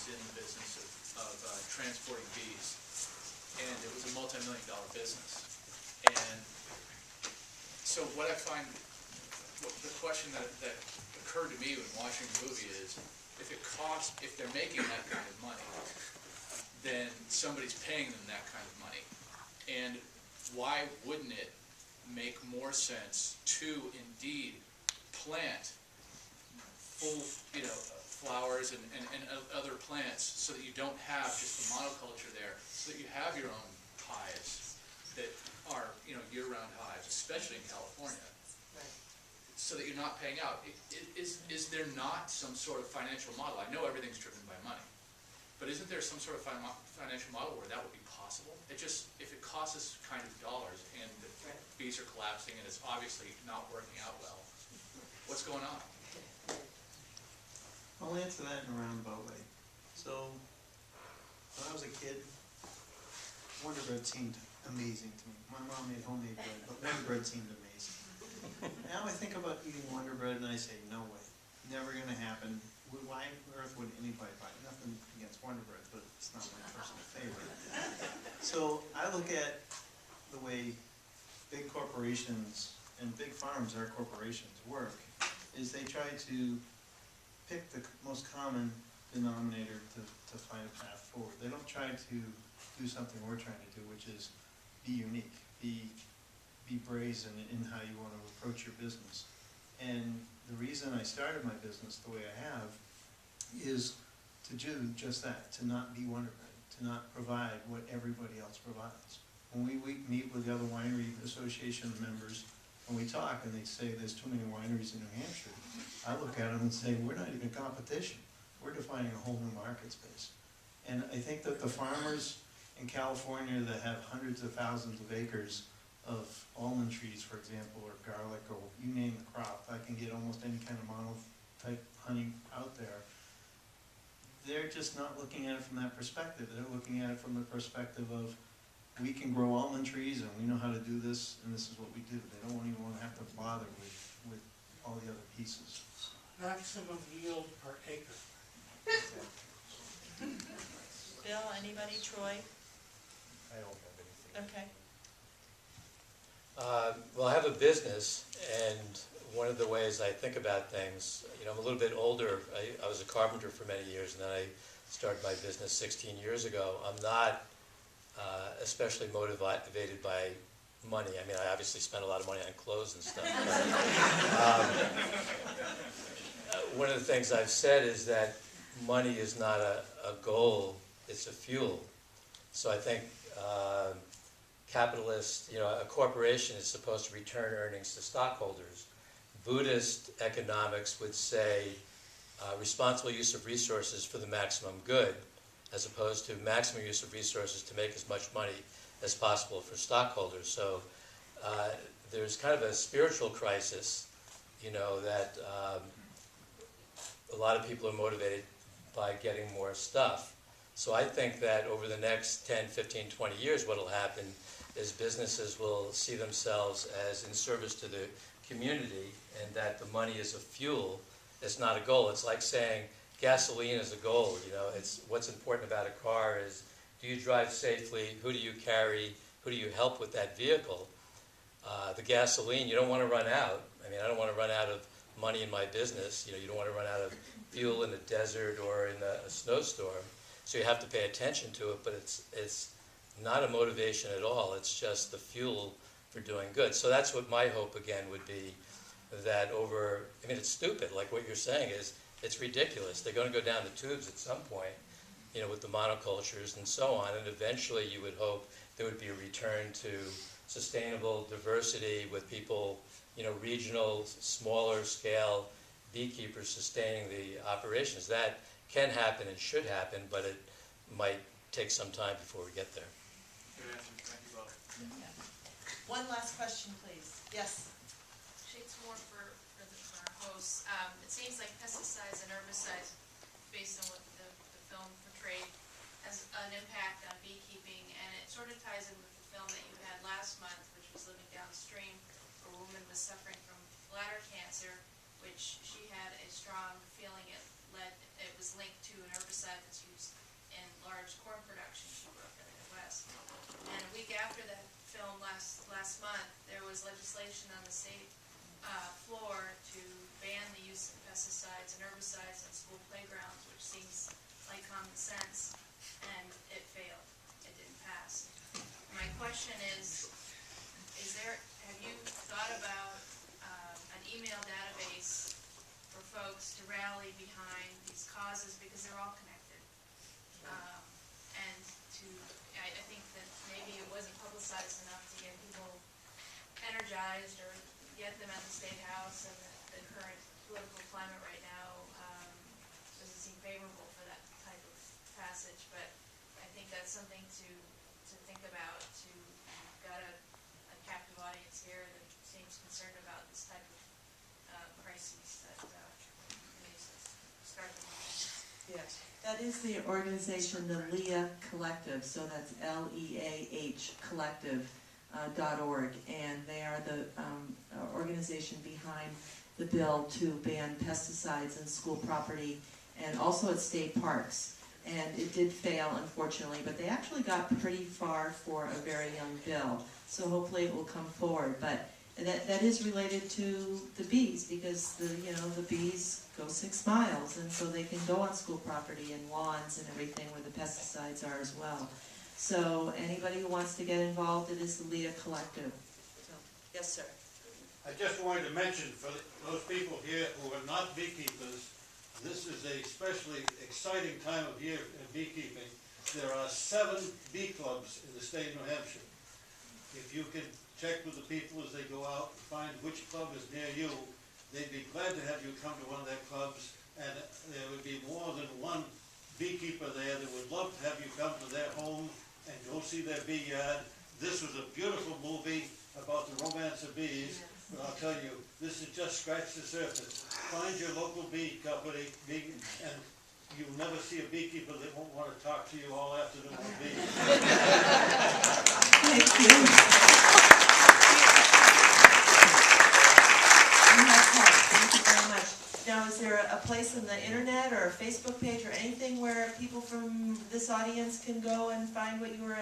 was in the business of transporting bees, and it was a multi-million-dollar business. And so what I find, the question that occurred to me when watching the movie is, if they're making that kind of money, then somebody's paying them that kind of money. And why wouldn't it make more sense to indeed plant full, flowers and other plants, so that you don't have just the monoculture there, so that you have your own hives that are, year-round hives, especially in California, so that you're not paying out. Is there not some sort of financial model? I know everything's driven by money, but isn't there some sort of financial model where that would be possible? If it costs us kind of dollars and the bees are collapsing and it's obviously not working out well, what's going on? I'll answer that in a roundabout way. So, when I was a kid, Wonder Bread seemed amazing to me. My mom made homemade bread, but Wonder Bread seemed amazing. Now I think about eating Wonder Bread and I say, no way, never going to happen. Why on earth would anybody buy it? Nothing against Wonder Bread, but it's not my personal favorite. So I look at the way big corporations and big farms, our corporations, work, is they try to pick the most common denominator to find a path forward. They don't try to do something we're trying to do, which is be unique, be brazen in how you want to approach your business. And the reason I started my business the way I have is to do just that, to not be Wonder Bread, to not provide what everybody else provides. When we meet with the other winery association members, and we talk and they say there's too many wineries in New Hampshire, I look at them and say, we're not even competition. We're defining a whole new market space. And I think that the farmers in California that have hundreds of thousands of acres of almond trees, for example, or garlic, or you name the crop, I can get almost any kind of mono-type honey out there. They're just not looking at it from that perspective. They're looking at it from the perspective of, we can grow almond trees and we know how to do this, and this is what we do. They don't even want to have to bother with all the other pieces. Maximum yield per acre. Bill, anybody? Troy? I don't have anything. Okay. Well, I have a business, and one of the ways I think about things, I'm a little bit older. I was a carpenter for many years, and then I started my business 16 years ago. I'm not especially motivated by money. I mean, I obviously spend a lot of money on clothes and stuff. But, one of the things I've said is that money is not a goal, it's a fuel. So I think capitalists, a corporation is supposed to return earnings to stockholders. Buddhist economics would say responsible use of resources for the maximum good, as opposed to maximum use of resources to make as much money as possible for stockholders. So there's kind of a spiritual crisis, that a lot of people are motivated by getting more stuff. So I think that over the next 10, 15, 20 years, what will happen is businesses will see themselves as in service to the community, and that the money is a fuel. It's not a goal. It's like saying gasoline is a goal. It's what's important about a car is, do you drive safely? Who do you carry? Who do you help with that vehicle? The gasoline, you don't want to run out. I mean, I don't want to run out of money in my business. You don't want to run out of fuel in the desert or in a snowstorm. So you have to pay attention to it, but it's not a motivation at all. It's just the fuel for doing good. So that's what my hope again would be, that it's stupid, like what you're saying is, it's ridiculous. They're going to go down the tubes at some point, with the monocultures and so on, and eventually you would hope there would be a return to sustainable diversity with people, regional, smaller scale beekeepers sustaining the operations. That can happen and should happen, but it might take some time before we get there. Good answer. Thank you both. Yeah. One last question, please. Yes? Shades more for our hosts. It seems like pesticides and herbicides, based on what the film portrayed, has an impact on beekeeping, and it sort of ties in with the film that you had last month, which was Living Downstream, where a woman was suffering from bladder cancer, which she had a strong feeling it was linked to an herbicide that's used in large corn production. She grew up in the Midwest. And a week after that film last month, there was legislation on the state floor to ban the use of pesticides and herbicides on school playgrounds, which seems like common sense, and it failed. It didn't pass. My question is have you thought about an email database for folks to rally behind these causes, because they're all connected? And I think that maybe it wasn't publicized enough to get people energized or get them at the State House, and the current political climate right now doesn't seem favorable for that type of passage, but I think that's something to think about. You've got a captive audience here that seems concerned about this type of crises that needs to start the movement. Yes, that is the organization, the LEAH Collective, so that's LEAH Collective.org, and they are the organization behind the bill to ban pesticides in school property and also at state parks. And it did fail, unfortunately, but they actually got pretty far for a very young bill, so hopefully it will come forward. But that is related to the bees, because the bees go 6 miles, and so they can go on school property and lawns and everything where the pesticides are as well. So anybody who wants to get involved, it is the LEAH Collective. So, yes, sir. I just wanted to mention for those people here who are not beekeepers, this is a especially exciting time of year in beekeeping. There are 7 bee clubs in the state of New Hampshire. If you can check with the people as they go out and find which club is near you, they'd be glad to have you come to one of their clubs, and there would be more than one beekeeper there that would love to have you come to their home and go see their bee yard. This was a beautiful movie about the romance of bees, but I'll tell you, this has just scratched the surface. Find your local bee company, and you'll never see a beekeeper that won't want to talk to you all afternoon with bees. Thank you. Thank you very much. Now, is there a place on the internet or a Facebook page or anything where people from this audience can go and find what you were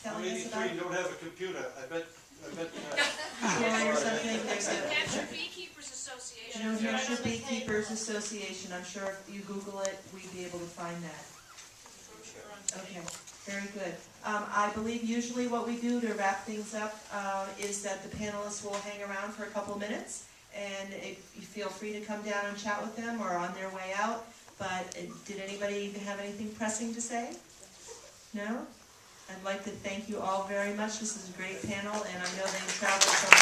telling us about? You don't have a computer. I bet. Or something. There's a Hampshire Beekeepers Association. New Hampshire Beekeepers Association. I'm sure if you Google it, we'd be able to find that. Okay, very good. I believe usually what we do to wrap things up is that the panelists will hang around for a couple of minutes, and if you feel free to come down and chat with them or on their way out. But did anybody have anything pressing to say? No? I'd like to thank you all very much. This is a great panel, and I know they traveled from